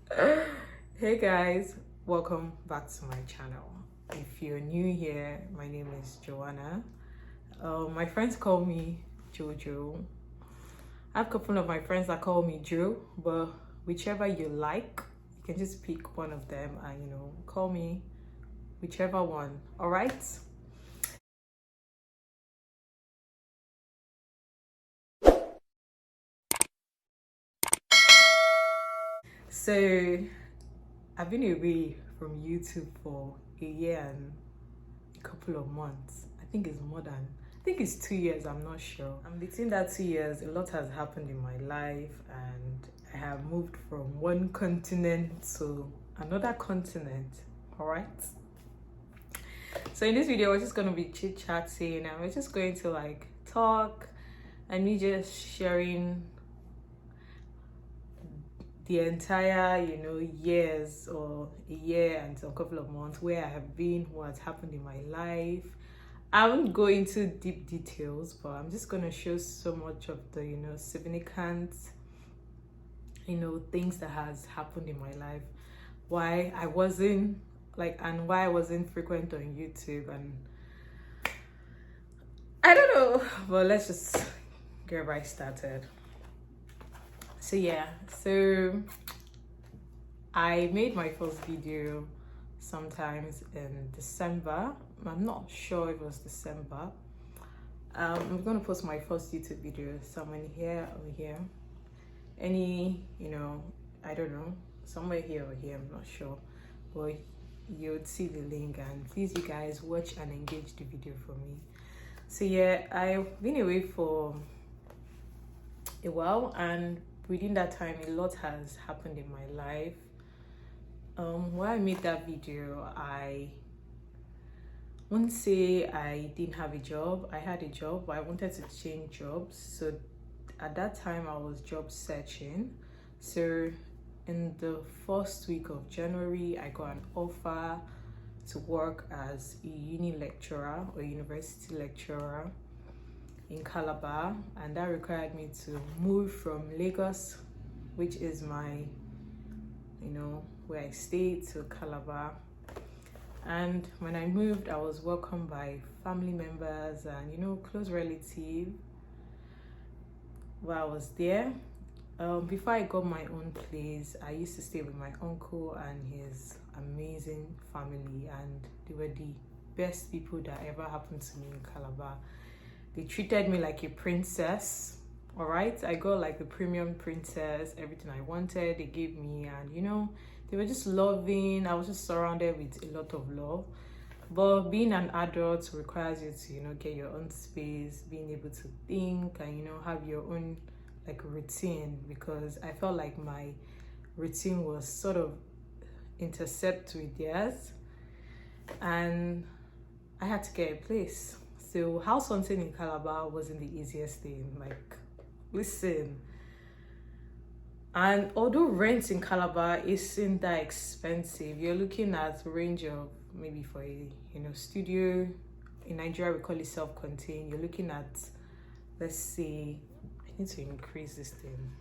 Hey guys, welcome back to my channel. If you're new here, my name is Joanna. My friends call me Jojo. I have a couple of my friends that call me Joe, but whichever you like, you can just pick one of them and call me whichever one. All right. So I've been away from YouTube for a year and a couple of months. I think it's more than, I think it's 2 years, I'm not sure. And between that 2 years, a lot has happened in my life, and I have moved from one continent to another continent. All right. So in this video, we're just going to be chit-chatting, and we're just going to like talk and me just sharing the entire years, or a year and a couple of months, where I have been, what's happened in my life. I won't go into deep details, but I'm just going to show so much of the significant things that has happened in my life, why I wasn't frequent on YouTube, and I don't know, but let's just get right started. So yeah, so I made my first video sometimes in December. I'm not sure if it was December. I'm gonna post my first YouTube video somewhere here or here. Any, I don't know, somewhere here or here, I'm not sure. But you would see the link, and please you guys watch and engage the video for me. So yeah, I've been away for a while, and within that time a lot has happened in my life. When I made that video, I won't say I didn't have a job. I had a job, but I wanted to change jobs. So at that time I was job searching. So in the first week of January, I got an offer to work as a uni lecturer or university lecturer in Calabar, and that required me to move from Lagos, which is my where I stayed, to Calabar. And when I moved, I was welcomed by family members and close relatives while I was there. Before I got my own place, I used to stay with my uncle and his amazing family, and they were the best people that ever happened to me in Calabar. They treated me like a princess. All right, I got like the premium princess, everything I wanted they gave me, and they were just loving. I was just surrounded with a lot of love. But being an adult requires you to get your own space, being able to think and have your own like routine, because I felt like my routine was sort of intercept with theirs, and I had to get a place. So house hunting in Calabar wasn't the easiest thing. Like, listen, and although rent in Calabar isn't that expensive, you're looking at a range of, maybe for a studio in Nigeria we call it self-contained, you're looking at, let's say, I need to increase this thing.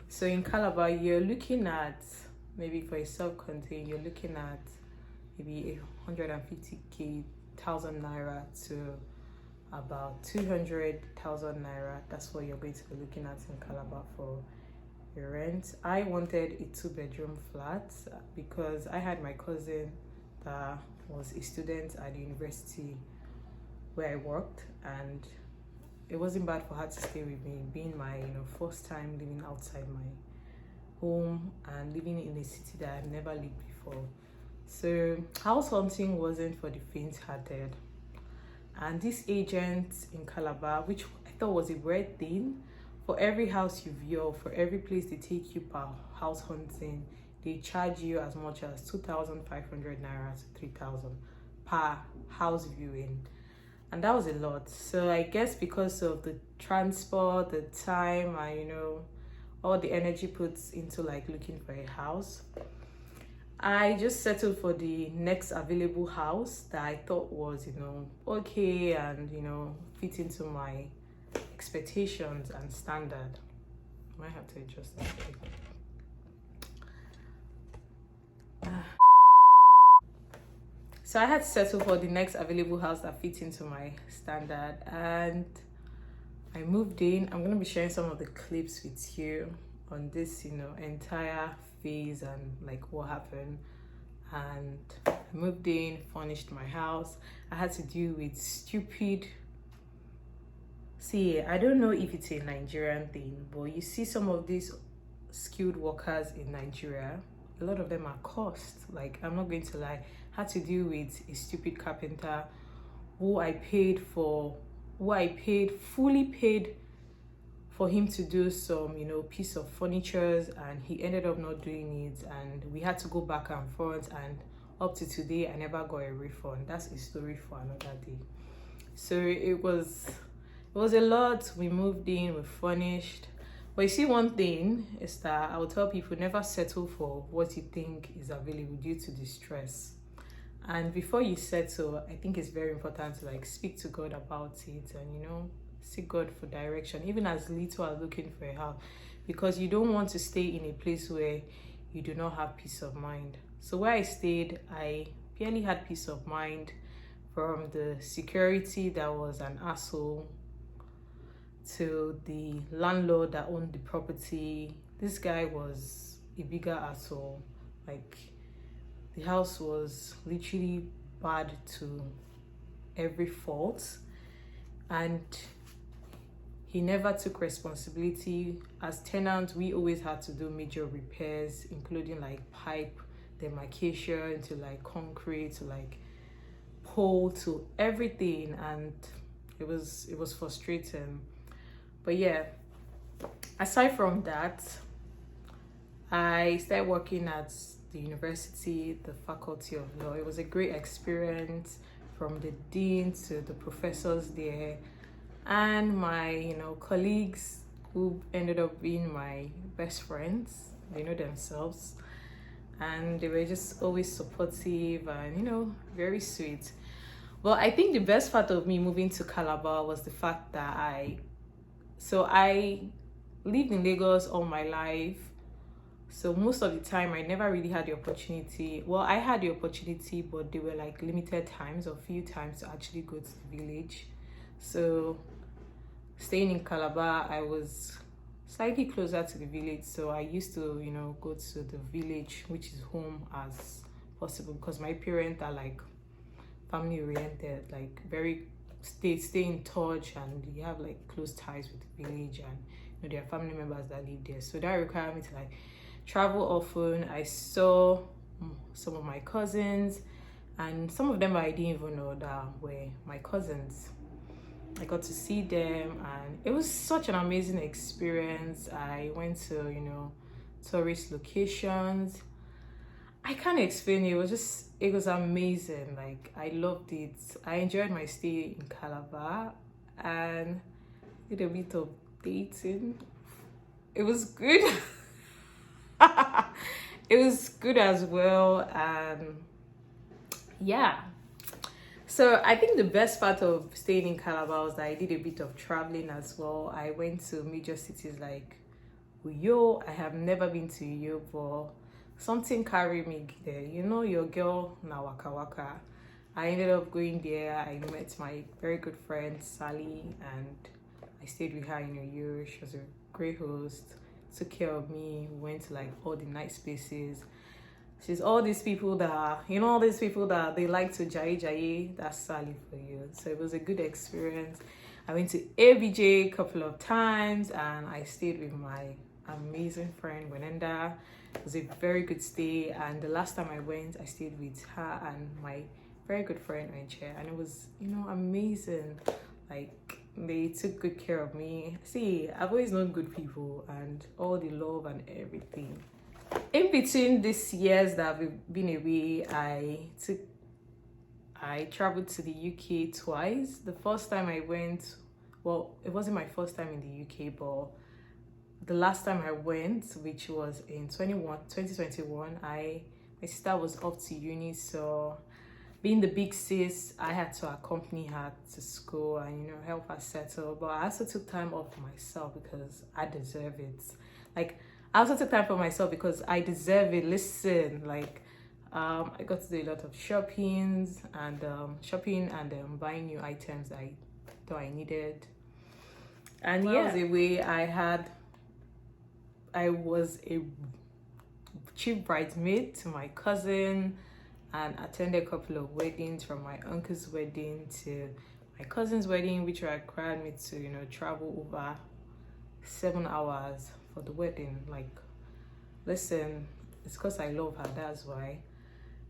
So in Calabar you're looking at, maybe for a self-contained, you're looking at maybe 150,000 naira to about 200,000 naira. That's what you're going to be looking at in Calabar for your rent. I wanted a 2-bedroom flat because I had my cousin that was a student at the university where I worked, and it wasn't bad for her to stay with me, being my first time living outside my home and living in a city that I've never lived before. So house hunting wasn't for the faint-hearted. And this agent in Calabar, which I thought was a weird thing, for every house you view, for every place they take you per house hunting, they charge you as much as 2,500 naira to 3,000 per house viewing. And that was a lot. So I guess because of the transport, the time, and all the energy put into like looking for a house, I just settled for the next available house that I thought was okay and fit into my expectations and standard. I might have to adjust that. So I had to settle for the next available house that fits into my standard, and I moved in. I'm going to be sharing some of the clips with you on this, entire phase and like what happened. And I moved in, furnished my house. I had to deal with stupid. See, I don't know if it's a Nigerian thing, but you see some of these skilled workers in Nigeria, a lot of them are cursed. Like, I'm not going to lie. I had to deal with a stupid carpenter who I fully paid for him to do some, piece of furnitures, and he ended up not doing it, and we had to go back and forth, and up to today I never got a refund. That's a story for another day. So it was a lot. We moved in, we furnished. But you see, one thing is that I will tell people, never settle for what you think is available due to the stress. And before you settle, I think it's very important to like speak to God about it, and seek God for direction, even as little as looking for a house, because you don't want to stay in a place where you do not have peace of mind. So where I stayed, I barely had peace of mind, from the security that was an asshole to the landlord that owned the property. This guy was a bigger asshole. Like, the house was literally bad to every fault, and he never took responsibility. As tenants, we always had to do major repairs, including like pipe demarcation to like concrete to like pole to everything, and it was frustrating. But yeah, aside from that, I started working at the university, the faculty of law. It was a great experience, from the dean to the professors there, and my colleagues who ended up being my best friends. They know themselves, and they were just always supportive and very sweet. Well, I think the best part of me moving to Calabar was the fact that I lived in Lagos all my life. So most of the time I never really had the opportunity. Well, I had the opportunity, but they were like limited times or few times to actually go to the village. So staying in Calabar, I was slightly closer to the village. So I used to, go to the village, which is home, as possible, because my parents are like family oriented, like very stay in touch, and you have like close ties with the village, and there are family members that live there. So that required me to like travel often. I saw some of my cousins, and some of them I didn't even know that were my cousins. I got to see them, and it was such an amazing experience. I went to tourist locations. I can't explain it. It was amazing. Like, I loved it. I enjoyed my stay in Calabar and did a bit of dating. It was good. It was good as well. And yeah. So I think the best part of staying in Calabar was that I did a bit of traveling as well. I went to major cities like Uyo. I have never been to Uyo, but something carried me there. Your girl na waka waka. I ended up going there. I met my very good friend Sally, and I stayed with her in Uyo. She was a great host, took care of me. We went to like all the nice places. She's all these people that they like to jaye. That's Sally for you. So it was a good experience. I went to ABJ a couple of times, and I stayed with my amazing friend Wenenda. It was a very good stay, and the last time I went, I stayed with her and my very good friend Enche, and it was amazing. Like, they took good care of me. See, I've always known good people and all the love and everything. In between these years that we've been away, I traveled to the UK twice. The first time I went, well, it wasn't my first time in the UK, but the last time I went, which was in 2021, my sister was off to uni, so being the big sis, I had to accompany her to school and, you know, help her settle. But I also took time off for myself because I deserve it. Like, I also took time for myself because I deserve it. Listen, like, I got to do a lot of shopping and buying new items I thought I needed. And yeah, was a way I was a chief bridesmaid to my cousin and attended a couple of weddings, from my uncle's wedding to my cousin's wedding, which required me to, you know, travel over 7 hours for the wedding. Like, listen, it's because I love her, that's why.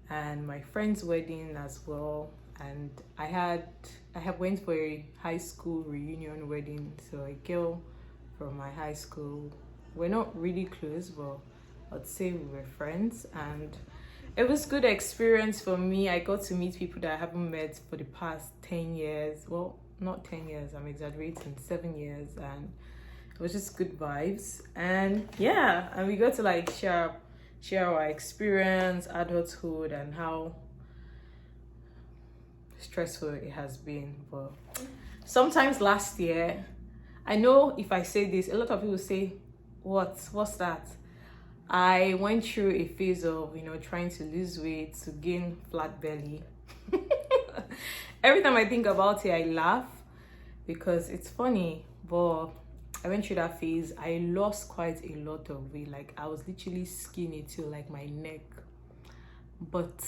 And my friend's wedding as well. And I have went for a high school reunion wedding. So a girl from my high school, we're not really close, but I'd say we were friends, and it was good experience for me. I got to meet people that I haven't met for the past 10 years. Well, not 10 years, I'm exaggerating, 7 years, and it was just good vibes. And yeah, and we got to like share our experience, adulthood, and how stressful it has been. But sometimes last year, I know if I say this, a lot of people say, what's that? I went through a phase of, you know, trying to lose weight, to gain flat belly. Every time I think about it, I laugh because it's funny, but I went through that phase. I lost quite a lot of weight. Like, I was literally skinny till like my neck, but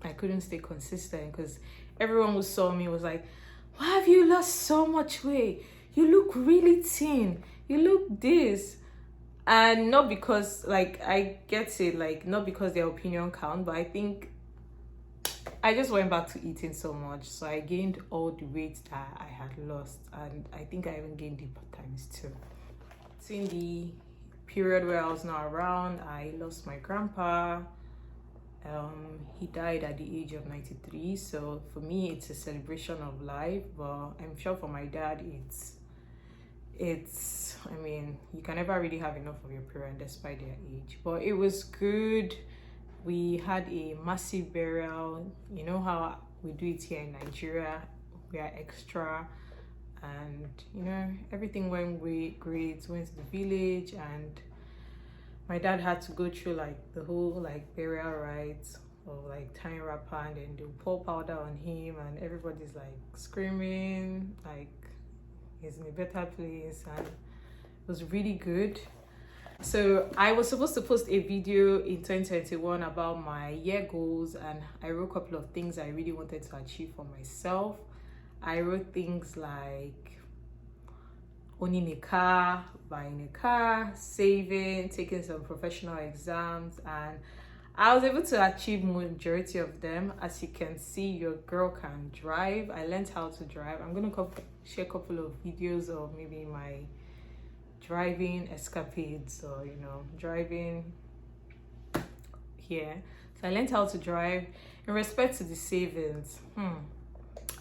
I couldn't stay consistent because everyone who saw me was like, why have you lost so much weight? You look really thin. You look this. And not because, like, I get it, like, not because their opinion count, but I think I just went back to eating so much. So I gained all the weight that I had lost. And I think I even gained it times 2. So in the period where I was not around, I lost my grandpa. He died at the age of 93. So for me, it's a celebration of life. But I'm sure for my dad, I mean, you can never really have enough of your parent despite their age. But it was good. We had a massive burial. You know how we do it here in Nigeria. We are extra. And, you know, everything went great. Went to the village, and my dad had to go through like the whole like burial rites of like tying wrapper, and then they'll pour powder on him, and everybody's like screaming, like he's in a better place, and it was really good. So I was supposed to post a video in 2021 about my year goals, and I wrote a couple of things I really wanted to achieve for myself. I wrote things like owning a car, buying a car, saving, taking some professional exams, and I was able to achieve majority of them. As you can see, your girl can drive. I learned how to drive. I'm gonna share a couple of videos of maybe my driving escapades, or, you know, driving here. So I learned how to drive. In respect to the savings,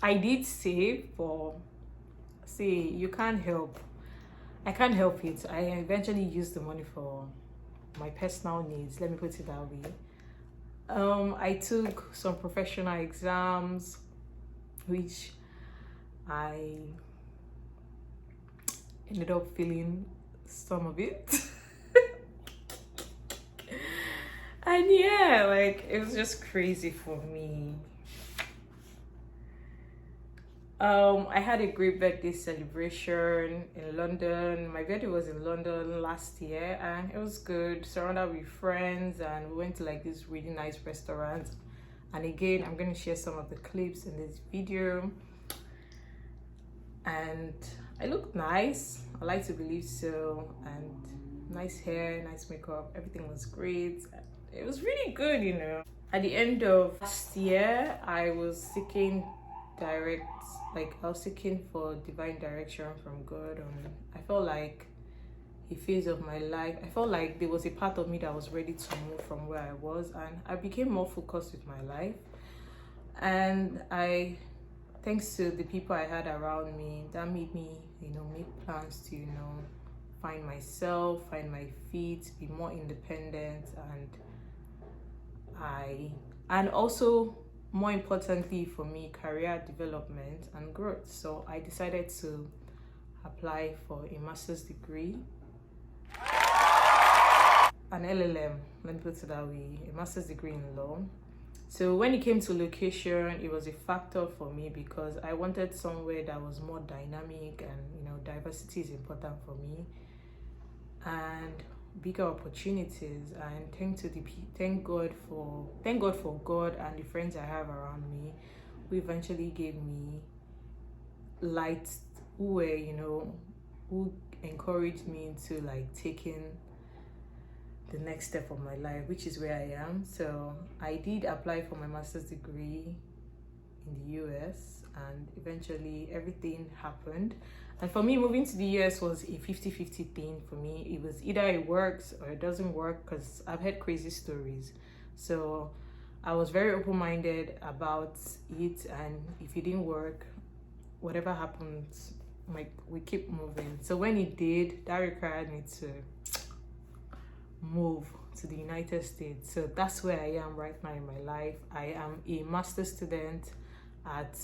I did save, but see, you can't help. I can't help it. I eventually used the money for my personal needs. Let me put it that way. I took some professional exams, which I ended up failing some of it. And yeah, like, it was just crazy for me. I had a great birthday celebration in London. My birthday was in London last year, and it was good, surrounded with friends, and we went to like this really nice restaurant. And again, I'm going to share some of the clips in this video. And I looked nice, I like to believe so, and nice hair, nice makeup, everything was great. It was really good, you know. At the end of last year, I was seeking for divine direction from God. I felt like a phase of my life, I felt like there was a part of me that was ready to move from where I was, and I became more focused with my life. And thanks to the people I had around me, that made me, you know, make plans to, you know, find myself, find my feet, be more independent. And I and also, more importantly for me, career development and growth. So I decided to apply for a master's degree, an LLM, let me put it that way, a master's degree in law. So when it came to location, it was a factor for me because I wanted somewhere that was more dynamic, and diversity is important for me, and bigger opportunities. And thank God for God and the friends I have around me, who eventually gave me light, who were who encouraged me to like taking the next step of my life, which is where I am. So I did apply for my master's degree in the US, and eventually everything happened. And for me, moving to the US was a 50-50 thing for me. It was either it works or it doesn't work, because I've heard crazy stories. So I was very open-minded about it, and if it didn't work, whatever happens, like, we keep moving. So when it did, that required me to move to the United States. So that's where I am right now in my life. I am a master's student at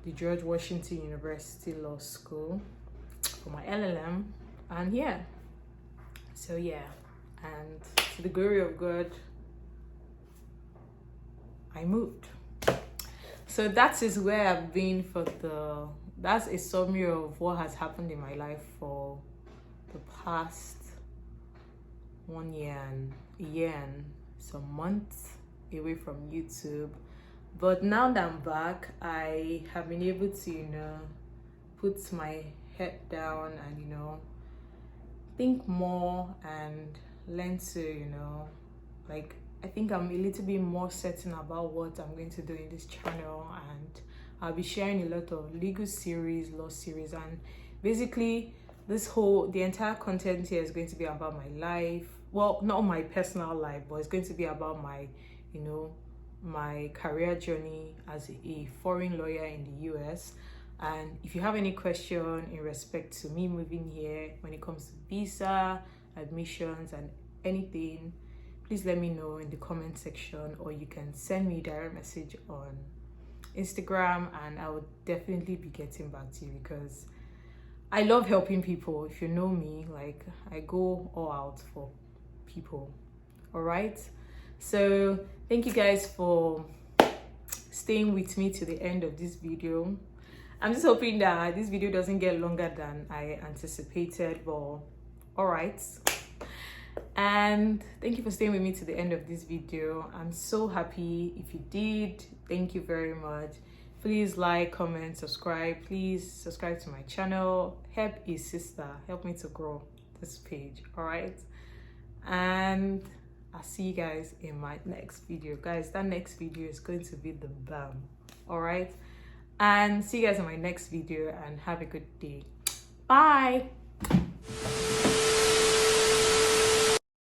the George Washington University Law School for my LLM, and and to the glory of God, I moved. So that is where I've been that's a summary of what has happened in my life for the past 1 year and some months away from YouTube. But now that I'm back, I have been able to put my head down and think more and learn to like, I think I'm a little bit more certain about what I'm going to do in this channel, and I'll be sharing a lot of legal series, law series, and basically the entire content here is going to be about my life. Well, not my personal life, but it's going to be about my my career journey as a foreign lawyer in the US. And if you have any question in respect to me moving here, when it comes to visa, admissions, and anything, please let me know in the comment section, or you can send me a direct message on Instagram, and I would definitely be getting back to you, because I love helping people. If you know me, like, I go all out for people. All right, so thank you guys for staying with me to the end of this video. I'm just hoping that this video doesn't get longer than I anticipated, but all right. And thank you for staying with me to the end of this video. I'm so happy. If you did, thank you very much. Please like, comment, subscribe. Please subscribe to my channel. Help a sister. Help me to grow this page. All right, and I'll see you guys in my next video. Guys, that next video is going to be the bam. All right, and see you guys in my next video, and have a good day. Bye.